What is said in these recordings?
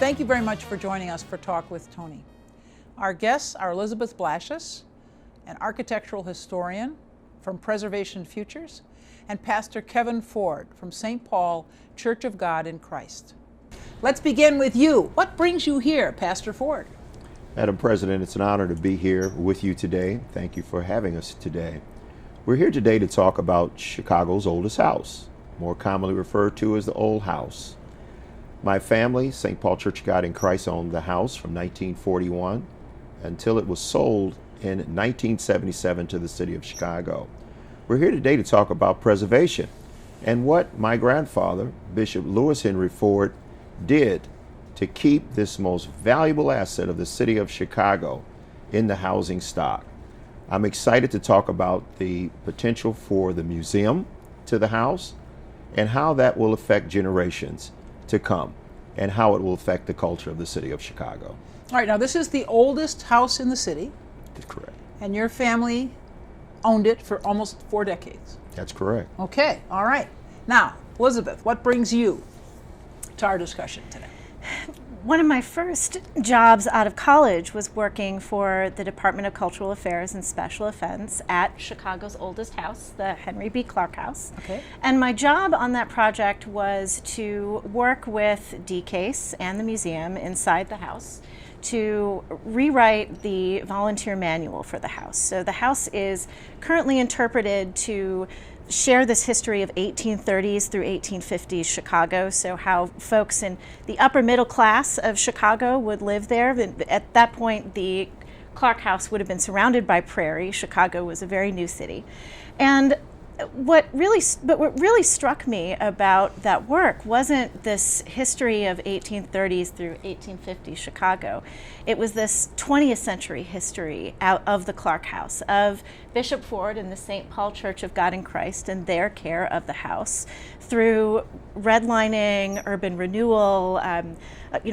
Thank you very much for joining us for Talk with Toni. Our guests are Elizabeth Blasius, an architectural historian from Preservation Futures, and Pastor Kevin Ford from St. Paul Church of God in Christ. Let's begin with you. What brings you here, Pastor Ford? Madam President, it's an honor to be here with you today. Thank you for having us today. We're here today to talk about Chicago's oldest house, more commonly referred to as the Old House. My family, St. Paul Church of God in Christ, owned the house from 1941 until it was sold in 1977 to the city of Chicago. We're here today to talk about preservation and what my grandfather, Bishop Lewis Henry Ford, did to keep this most valuable asset of the city of Chicago in the housing stock. I'm excited to talk about the potential for the museum to the house and how that will affect generations to come and how it will affect the culture of the city of Chicago. All right, now this is the oldest house in the city. That's correct. And your family owned it for almost 4 decades. That's correct. Okay, all right. Now, Elizabeth, what brings you to our discussion today? One of my first jobs out of college was working for the Department of Cultural Affairs and Special Events at Chicago's oldest house, the Henry B. Clark House. Okay. And my job on that project was to work with DCASE and the museum inside the house to rewrite the volunteer manual for the house. So the house is currently interpreted to share this history of 1830s through 1850s Chicago, so how folks in the upper middle class of Chicago would live there. At that point, the Clark House would have been surrounded by prairie. Chicago was a very new city. And what really struck me about that work wasn't this history of 1830s through 1850s Chicago. It was this 20th century history out of the Clark House, of Bishop Ford and the St. Paul Church of God in Christ and their care of the house through redlining, urban renewal,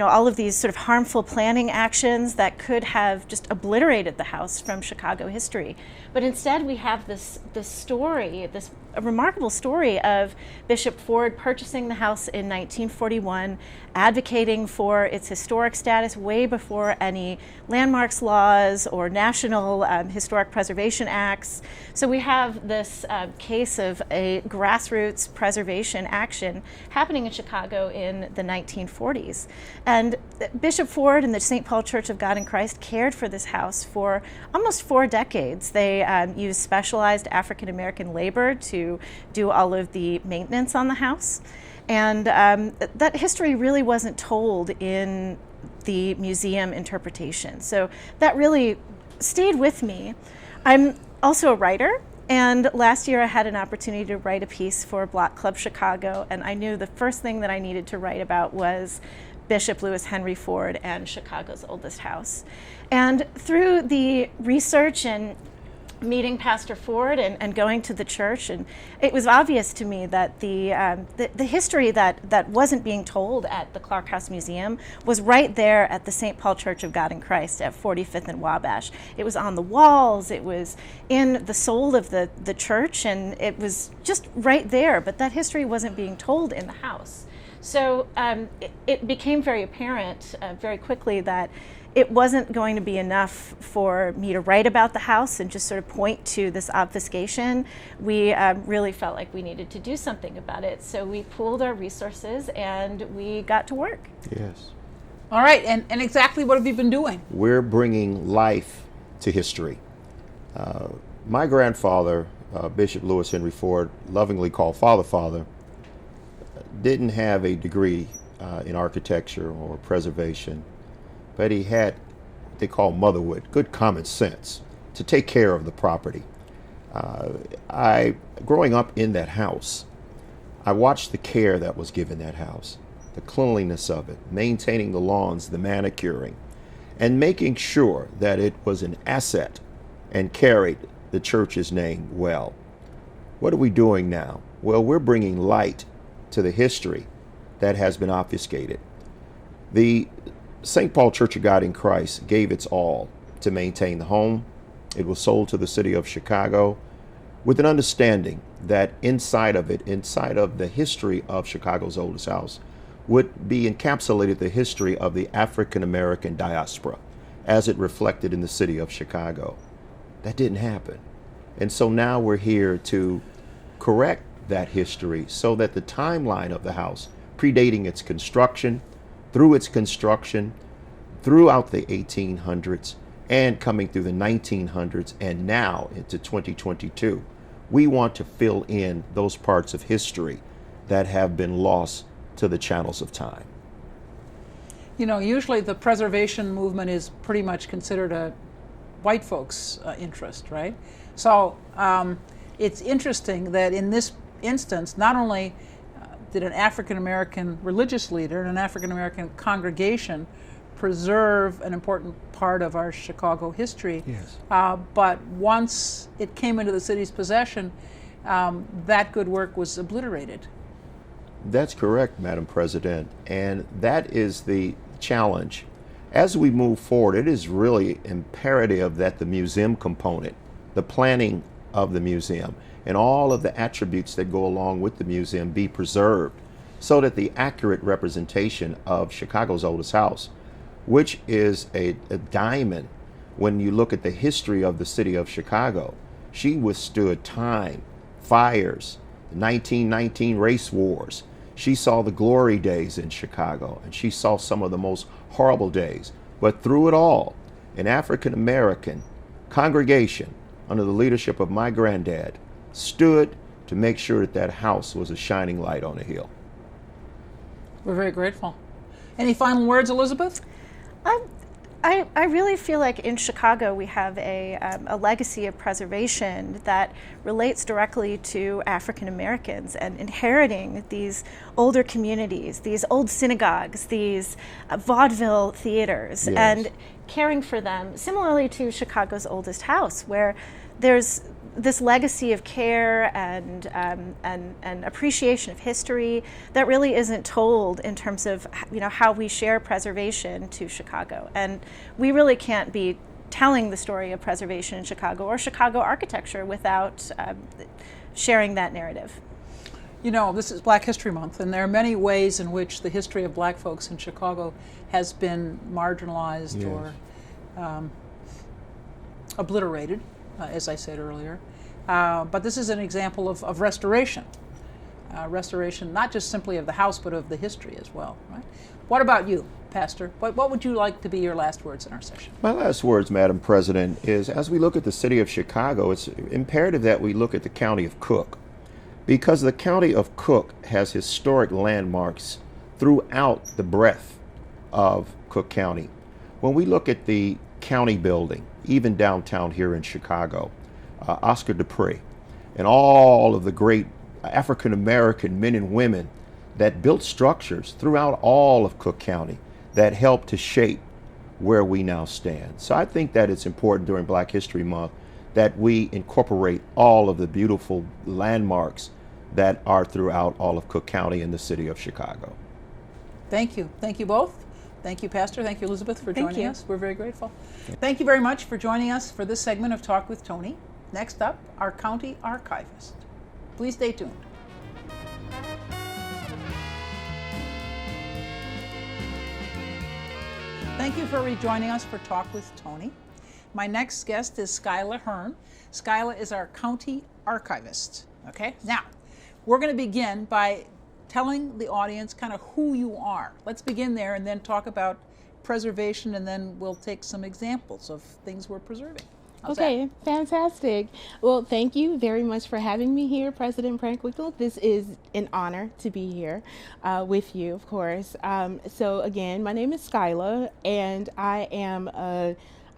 all of these sort of harmful planning actions that could have just obliterated the house from Chicago history. But instead we have this story, this remarkable story of Bishop Ford purchasing the house in 1941, advocating for its historic status way before any landmarks laws or national historic preservation acts. So we have this case of a grassroots preservation action happening in Chicago in the 1940s. And Bishop Ford and the St. Paul Church of God in Christ cared for this house for almost 4 decades. They used specialized African American labor to do all of the maintenance on the house. And that history really wasn't told in the museum interpretation. So that really stayed with me. I'm also a writer, and last year I had an opportunity to write a piece for Block Club Chicago, and I knew the first thing that I needed to write about was Bishop Lewis Henry Ford and Chicago's oldest house. And through the research and meeting Pastor Ford and going to the church, and it was obvious to me that the history that wasn't being told at the Clark House Museum was right there at the St. Paul Church of God in Christ at 45th and Wabash. It was on the walls, it was in the soul of the church, and it was just right there, but that history wasn't being told in the house. So it became very apparent very quickly that it wasn't going to be enough for me to write about the house and just sort of point to this obfuscation. We really felt like we needed to do something about it. So we pooled our resources and we got to work. Yes. All right, and exactly what have you been doing? We're bringing life to history. My grandfather, Bishop Lewis Henry Ford, lovingly called Father, didn't have a degree in architecture or preservation, but he had what they call motherhood, good common sense to take care of the property. Growing up in that house, I watched the care that was given that house, the cleanliness of it, maintaining the lawns, the manicuring, and making sure that it was an asset and carried the church's name well. What are we doing now? Well, we're bringing light to the history that has been obfuscated. The St. Paul Church of God in Christ gave its all to maintain the home. It was sold to the city of Chicago with an understanding that inside of it, inside of the history of Chicago's oldest house, would be encapsulated the history of the African American diaspora as it reflected in the city of Chicago. That didn't happen. And so now we're here to correct that history so that the timeline of the house, predating its construction, through its construction, throughout the 1800s, and coming through the 1900s, and now into 2022, we want to fill in those parts of history that have been lost to the channels of time. You know, usually the preservation movement is pretty much considered a white folks' interest, right? So it's interesting that in this instance, not only did an African American religious leader and an African American congregation preserve an important part of our Chicago history, Yes. But once it came into the city's possession, that good work was obliterated. That's correct, Madam President, and that is the challenge. As we move forward, it is really imperative that the museum component, the planning of the museum, and all of the attributes that go along with the museum be preserved so that the accurate representation of Chicago's oldest house, which is a diamond when you look at the history of the city of Chicago. She withstood time, fires, the 1919 race wars. She saw the glory days in Chicago, and she saw some of the most horrible days. But through it all, an African American congregation under the leadership of my granddad stood to make sure that that house was a shining light on a hill. We're very grateful. Any final words, Elizabeth? I really feel like in Chicago we have a legacy of preservation that relates directly to African Americans and inheriting these older communities, these old synagogues, these vaudeville theaters, Yes. and caring for them, similarly to Chicago's oldest house, where there's this legacy of care and appreciation of history that really isn't told in terms of, you know, how we share preservation to Chicago. And we really can't be telling the story of preservation in Chicago or Chicago architecture without sharing that narrative. You know, this is Black History Month, and there are many ways in which the history of black folks in Chicago has been marginalized Yes. or obliterated, as I said earlier. But this is an example of restoration. Restoration not just simply of the house, but of the history as well, right? What about you, Pastor? What would you like to be your last words in our session? My last words, Madam President, is as we look at the city of Chicago, it's imperative that we look at the county of Cook, because the county of Cook has historic landmarks throughout the breadth of Cook County. When we look at the county building, even downtown here in Chicago, Oscar Dupree, and all of the great African American men and women that built structures throughout all of Cook County that helped to shape where we now stand. So I think that it's important during Black History Month that we incorporate all of the beautiful landmarks that are throughout all of Cook County and the city of Chicago. Thank you. Thank you both. Thank you, Pastor. Thank you, Elizabeth, for Thank joining you. us. We're very grateful. Thank you very much for joining us for this segment of Talk with Toni. Next up, our county archivist. Please stay tuned. Thank you for rejoining us for Talk with Toni. My next guest is Skyla Hearn. Skyla is our county archivist. Okay, now we're going to begin by telling the audience kind of who you are. Let's begin there and then talk about preservation, and then we'll take some examples of things we're preserving. How's Okay, fantastic. Well, thank you very much for having me here, President Preckwinkle. This is an honor to be here with you, of course. So again, my name is Skyla, and I am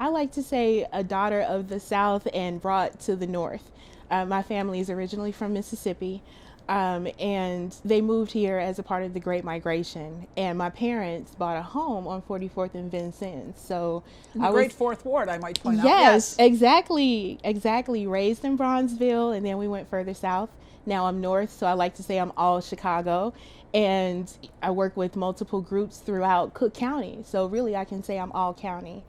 I like to say a daughter of the South and brought to the North. My family is originally from Mississippi, and they moved here as a part of the Great Migration. And my parents bought a home on 44th and Vincennes. So In the Great Fourth Ward, I might point out. Yes, exactly. Raised in Bronzeville, and then we went further south. Now I'm north, so I like to say I'm all Chicago. And I work with multiple groups throughout Cook County. So really, I can say I'm all county.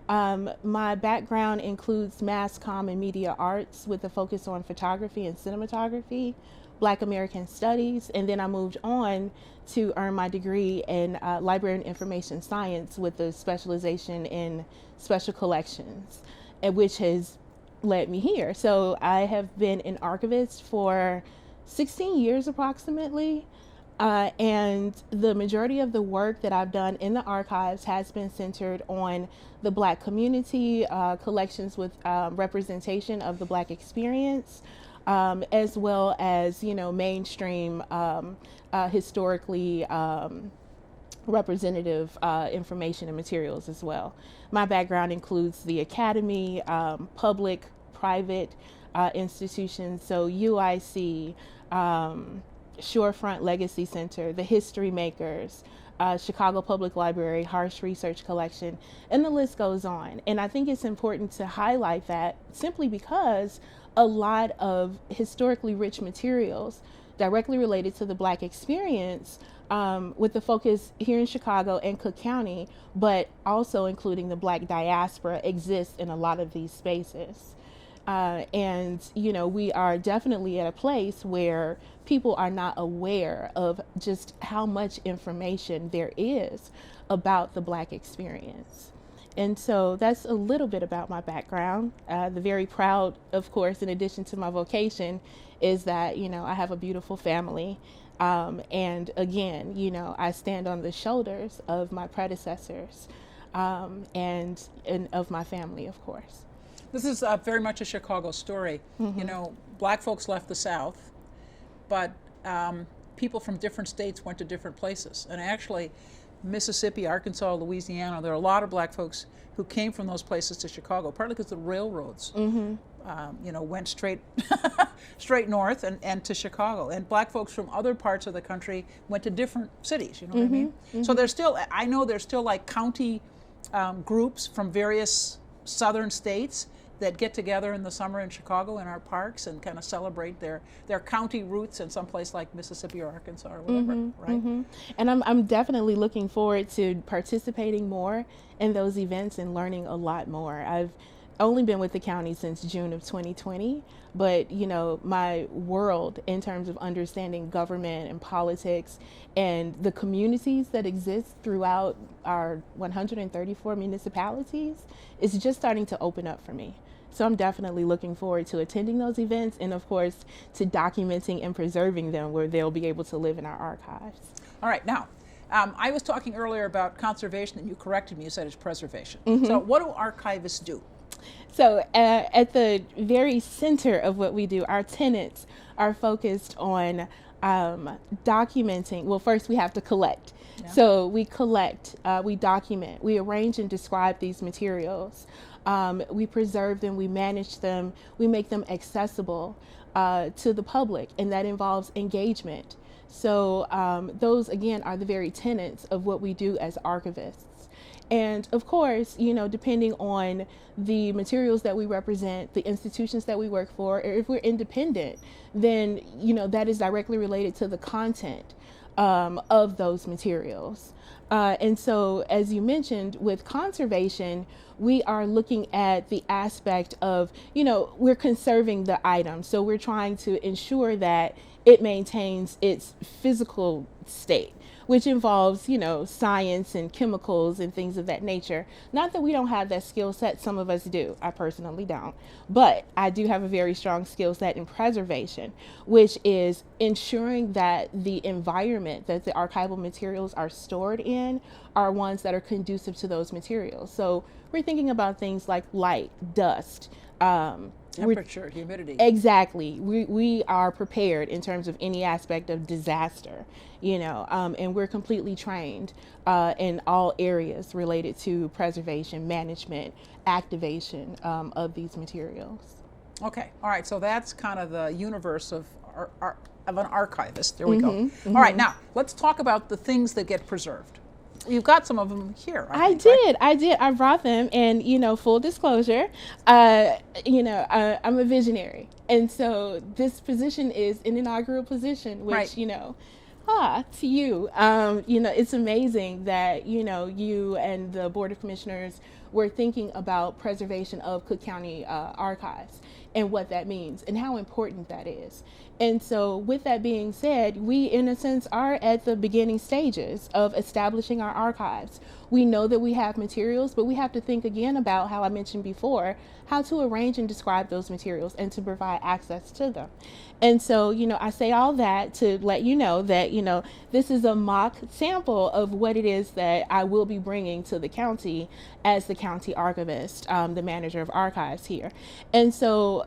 My background includes mass comm and media arts with a focus on photography and cinematography, Black American studies, and then I moved on to earn my degree in library and information science with a specialization in special collections, which has led me here. So I have been an archivist for 16 years approximately. And the majority of the work that I've done in the archives has been centered on the Black community, collections with representation of the Black experience, as well as, mainstream, historically representative information and materials as well. My background includes the academy, public, private institutions, so UIC, Shorefront Legacy Center, the History Makers, Chicago Public Library, Harsh Research Collection, and the list goes on. And I think it's important to highlight that simply because a lot of historically rich materials directly related to the Black experience, with the focus here in Chicago and Cook County, but also including the Black diaspora, exists in a lot of these spaces. And we are definitely at a place where people are not aware of just how much information there is about the Black experience. And so that's a little bit about my background. The very proud, of course, in addition to my vocation, is that, I have a beautiful family. And again, I stand on the shoulders of my predecessors, and of my family, of course. This is very much a Chicago story. Black folks left the South, but people from different states went to different places. And actually, Mississippi, Arkansas, Louisiana, there are a lot of Black folks who came from those places to Chicago, partly because the railroads, went straight north and to Chicago. And Black folks from other parts of the country went to different cities, you know what I mean? So there's still, I know there's still like county groups from various southern states that get together in the summer in Chicago in our parks and kind of celebrate their county roots in some place like Mississippi or Arkansas or whatever, right? And I'm definitely looking forward to participating more in those events and learning a lot more. I've only been with the county since June of 2020, but my world in terms of understanding government and politics and the communities that exist throughout our 134 municipalities is just starting to open up for me. So I'm definitely looking forward to attending those events and, of course, to documenting and preserving them where they'll be able to live in our archives. All right, now, I was talking earlier about conservation and you corrected me, you said it's preservation. So what do archivists do? So at the very center of what we do, our tenets are focused on documenting. Well, first we have to collect. Yeah. So we collect, we document, we arrange and describe these materials. We preserve them, we manage them, we make them accessible to the public, and that involves engagement. So those, again, are the very tenets of what we do as archivists. And of course, depending on the materials that we represent, the institutions that we work for, or if we're independent, then, that is directly related to the content of those materials. And so, as you mentioned, with conservation, we are looking at the aspect of, we're conserving the item. So we're trying to ensure that it maintains its physical state, which involves, science and chemicals and things of that nature. Not that we don't have that skill set, some of us do, I personally don't. But I do have a very strong skill set in preservation, which is ensuring that the environment that the archival materials are stored in are ones that are conducive to those materials. So we're thinking about things like light, dust, temperature, humidity. Exactly. We are prepared in terms of any aspect of disaster, and we're completely trained in all areas related to preservation, management, activation of these materials. Okay. All right. So that's kind of the universe of an archivist. There we go. All right. Now let's talk about the things that get preserved. You've got some of them here. I did. I brought them, and full disclosure, I'm a visionary, and so this position is an inaugural position, which to you, it's amazing that you and the Board of Commissioners we're thinking about preservation of Cook County archives and what that means and how important that is. And so with that being said, we in a sense are at the beginning stages of establishing our archives. We know that we have materials, but we have to think again about how I mentioned before, how to arrange and describe those materials and to provide access to them. And so, I say all that to let you know that, this is a mock sample of what it is that I will be bringing to the county as the county archivist, the manager of archives here. And so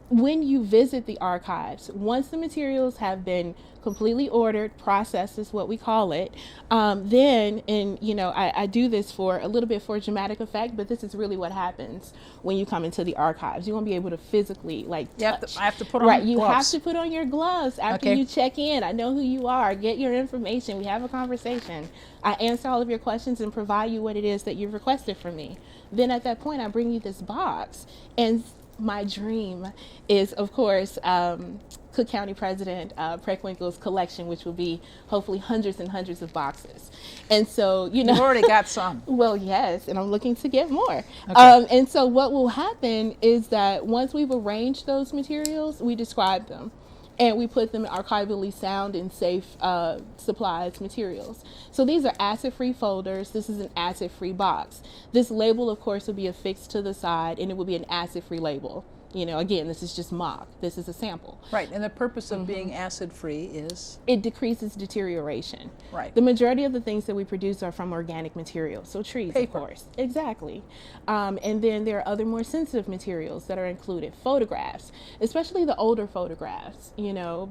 when you visit the archives, once the materials have been completely ordered, processed is what we call it, then, and I do this for a little bit for dramatic effect, but this is really what happens when you come into the archives. You won't be able to physically touch. I have to put on right, you gloves. have to put on your gloves after you check in. I know who you are, get your information, we have a conversation. I answer all of your questions and provide you what it is that you've requested from me. Then at that point, I bring you this box, and my dream is, of course, Cook County President Preckwinkle's collection, which will be hopefully hundreds and hundreds of boxes. And so, You've already got some. Well, yes, and I'm looking to get more. Okay. And so what will happen is that once we've arranged those materials, we describe them. And we put them in archivally sound and safe supplies materials. So these are acid-free folders. This is an acid-free box. This label, of course, will be affixed to the side, and it will be an acid-free label. Again, this is just mock. This is a sample. Right, and the purpose of being acid-free is? It decreases deterioration. Right. The majority of the things that we produce are from organic materials, so trees, Paper. of course. Exactly. And then there are other more sensitive materials that are included. Photographs, especially the older photographs,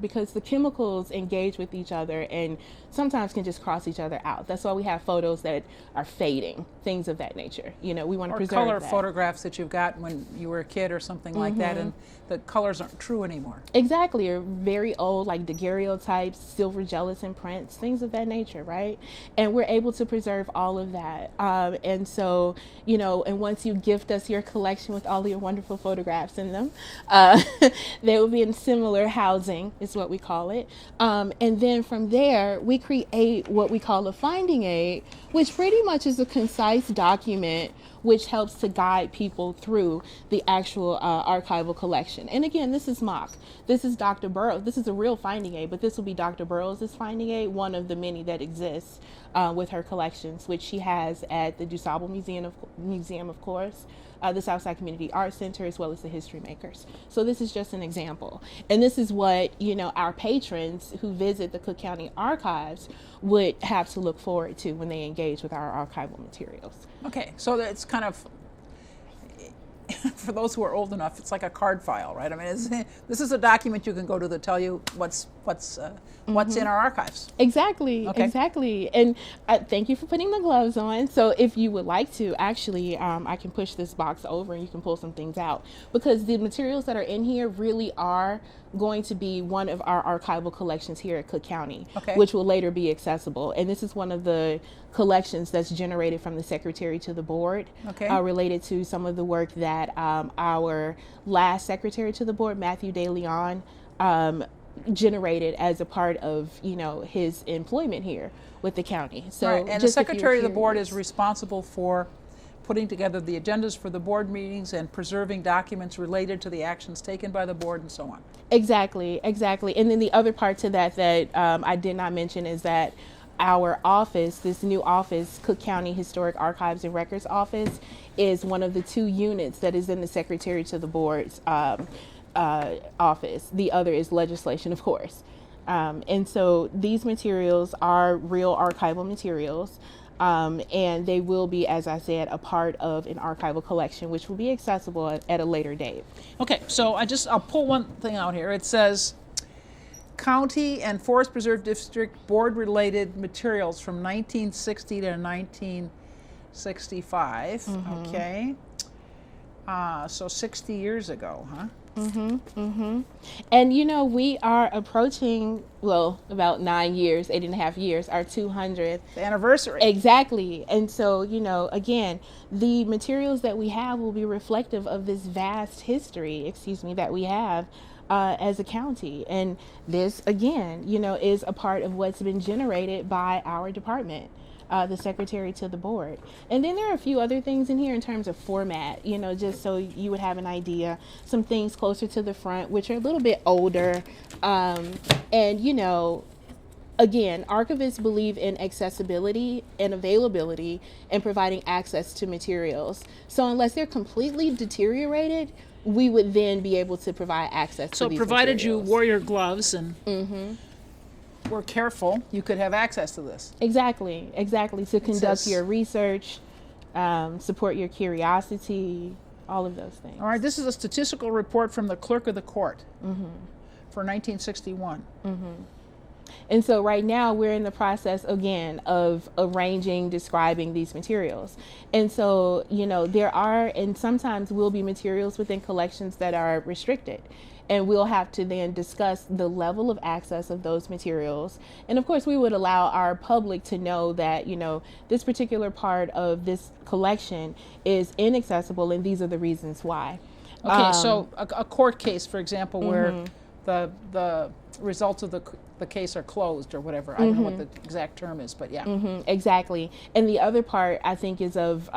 because the chemicals engage with each other and sometimes can just cross each other out. That's why we have photos that are fading, things of that nature. We want to preserve color that. photographs that you've got when you were a kid or something like that, and the colors aren't true anymore. Exactly, or very old, like daguerreotypes, silver gelatin prints, things of that nature, right? And we're able to preserve all of that. And so, and once you gift us your collection with all your wonderful photographs in them, they will be in similar housing, is what we call it. And then from there, we create what we call a finding aid, which pretty much is a concise document which helps to guide people through the actual archival collection. And again, this is mock. This is Dr. Burroughs. This is a real finding aid, but this will be Dr. Burroughs' finding aid, one of the many that exists with her collections, which she has at the DuSable Museum, of course, the Southside Community Arts Center, as well as the History Makers. So this is just an example. And this is what, our patrons who visit the Cook County Archives would have to look forward to when they engage with our archival materials. Okay, so it's kind of, for those who are old enough, it's like a card file, right? I mean, this is a document you can go to tell you what's in our archives. Exactly, Okay. Exactly. And thank you for putting the gloves on. So if you would like to, actually, I can push this box over and you can pull some things out, because the materials that are in here really are going to be one of our archival collections here at Cook County, Okay. which will later be accessible. And this is one of the collections that's generated from the secretary to the board, Okay. Related to some of the work that our last secretary to the board, Matthew De Leon, generated as a part of his employment here with the county. So Right, and the just if you're secretary of the board is curious. responsible for putting together the agendas for the board meetings and preserving documents related to the actions taken by the board and so on. Exactly. And then the other part to that I did not mention is that our office, this new office, Cook County Historic Archives and Records Office, is one of the 2 units that is in the secretary to the board's office. The other is legislation, of course. And so these materials are real archival materials. And they will be, as I said, a part of an archival collection, which will be accessible at a later date. Okay, so I'll pull one thing out here. It says, County and Forest Preserve District board-related materials from 1960 to 1965. Okay. So 60 years ago, huh? And we are approaching, about 9 years, 8.5 years, our 200th The anniversary. Exactly. And so, again, the materials that we have will be reflective of this vast history, that we have as a county. And this, again, is a part of what's been generated by our department. the secretary to the board. And then there are a few other things in here in terms of format, just so you would have an idea. Some things closer to the front, which are a little bit older. Again, archivists believe in accessibility and availability and providing access to materials. So unless they're completely deteriorated, we would then be able to provide access to these provided materials. you wore your gloves and were careful, you could have access to this. Exactly. To conduct says- your research, support your curiosity, all of those things. All right, this is a statistical report from the clerk of the court for 1961. And so right now we're in the process again of arranging, describing these materials. And so, there are, and sometimes will be materials within collections that are restricted. And we'll have to then discuss the level of access of those materials. And of course we would allow our public to know that, this particular part of this collection is inaccessible and these are the reasons why. Okay, so a court case, for example, where the results of the case are closed or whatever. I don't know what the exact term is, but yeah. Exactly. And the other part I think is of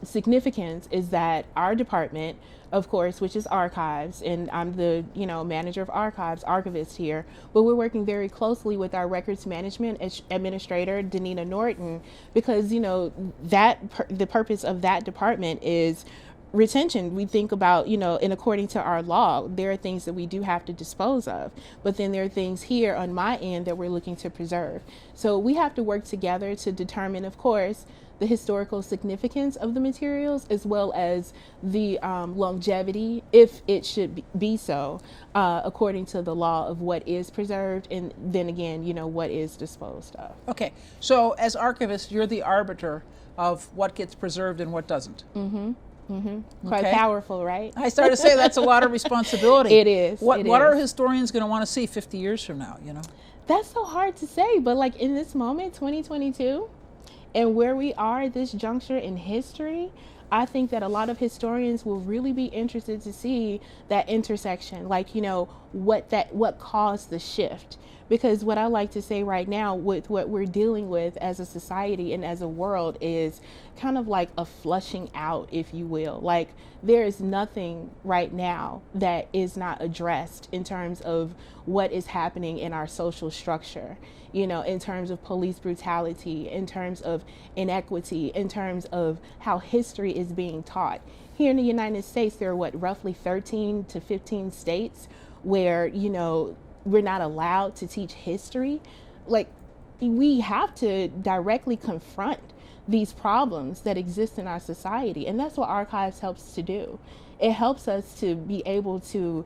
significance is that our department, of course, which is archives, and I'm the manager of archives, archivist here, but we're working very closely with our records management administrator, Danina Norton, because the purpose of that department is retention. We think about, and according to our law, there are things that we do have to dispose of, but then there are things here on my end that we're looking to preserve. So we have to work together to determine, of course, the historical significance of the materials as well as the longevity, if it should be so, according to the law of what is preserved and then again, what is disposed of. Okay, so as archivist, you're the arbiter of what gets preserved and what doesn't. Quite powerful, right? I started to say that's a lot of responsibility. It is. What are historians going to want to see 50 years from now, That's so hard to say, but like in this moment, 2022, and where we are at this juncture in history, I think that a lot of historians will really be interested to see that intersection, like, what caused the shift. Because what I like to say right now with what we're dealing with as a society and as a world is kind of like a flushing out, if you will. Like there is nothing right now that is not addressed in terms of what is happening in our social structure, in terms of police brutality, in terms of inequity, in terms of how history is being taught. Here in the United States, there are roughly 13 to 15 states where, we're not allowed to teach history. Like we have to directly confront these problems that exist in our society. And that's what archives helps to do. It helps us to be able to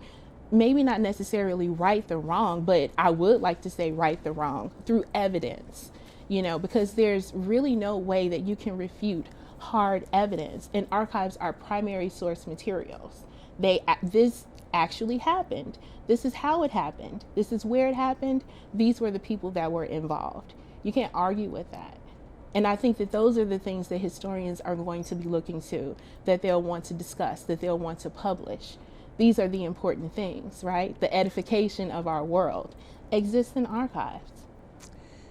maybe not necessarily right the wrong, but I would like to say right the wrong through evidence, because there's really no way that you can refute hard evidence. And archives are primary source materials. This actually happened. This is how it happened. This is where it happened. These were the people that were involved. You can't argue with that. And I think that those are the things that historians are going to be looking to, that they'll want to discuss, that they'll want to publish. These are the important things, right? The edification of our world exists in archives.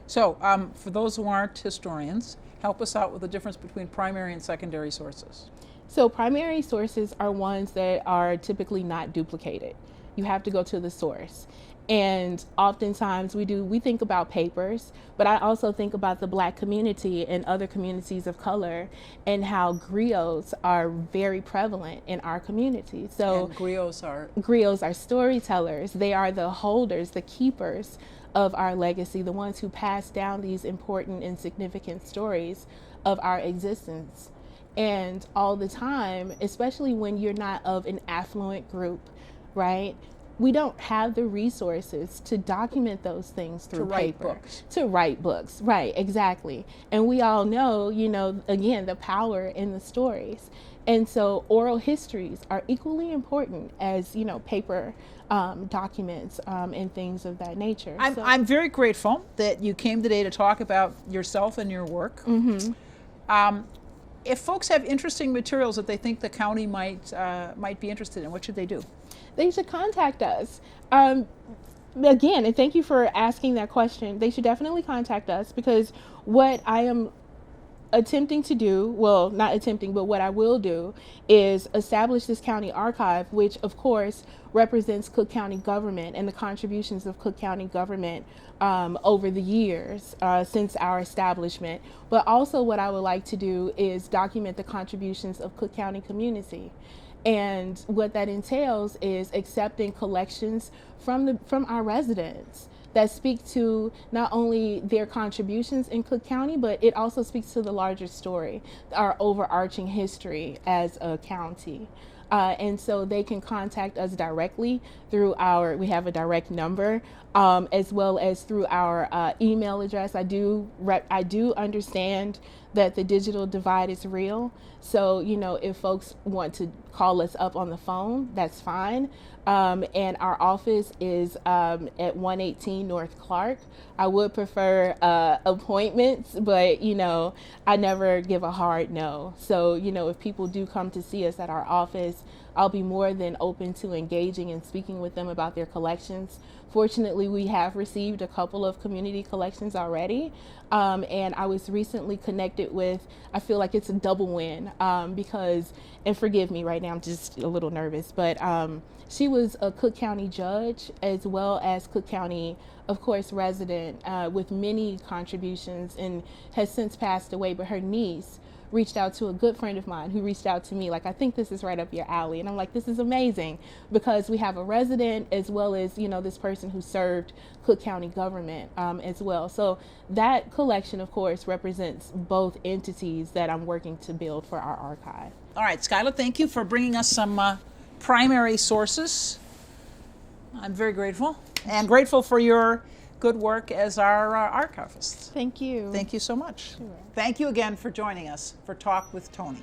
So for those who aren't historians, help us out with the difference between primary and secondary sources. So primary sources are ones that are typically not duplicated. You have to go to the source. And oftentimes we think about papers, but I also think about the Black community and other communities of color and how griots are very prevalent in our community. So and griots are storytellers. They are the holders, the keepers of our legacy, the ones who pass down these important and significant stories of our existence. And all the time, especially when you're not of an affluent group, right? We don't have the resources to document those things through paper. To write books, right, exactly. And we all know, again, the power in the stories. And so oral histories are equally important as, paper documents and things of that nature. I'm very grateful that you came today to talk about yourself and your work. If folks have interesting materials that they think the county might be interested in, what should they do? They should contact us. Again, and thank you for asking that question. They should definitely contact us because what I am attempting to do, well, not attempting, but what I will do is establish this county archive, which of course represents Cook County government and the contributions of Cook County government over the years since our establishment. But also what I would like to do is document the contributions of Cook County community. And what that entails is accepting collections from our residents that speak to not only their contributions in Cook County, but it also speaks to the larger story, our overarching history as a county. And so they can contact us directly through we have a direct number, as well as through our email address. I do understand that the digital divide is real. So, if folks want to call us up on the phone, that's fine. And our office is at 118 North Clark. I would prefer appointments, but I never give a hard no. So if people do come to see us at our office, I'll be more than open to engaging and speaking with them about their collections. Fortunately, we have received a couple of community collections already, and I was recently connected with, I feel like it's a double win because, and forgive me right now, I'm just a little nervous, but she was a Cook County judge as well as Cook County, of course, resident with many contributions and has since passed away, but her niece reached out to a good friend of mine who reached out to me like, I think this is right up your alley. And I'm like, this is amazing because we have a resident as well as, this person who served Cook County government as well. So that collection, of course, represents both entities that I'm working to build for our archive. All right, Skyla, thank you for bringing us some primary sources. I'm very grateful and grateful for your good work as our archivist. Thank you. Thank you so much. Sure. Thank you again for joining us for Talk with Toni.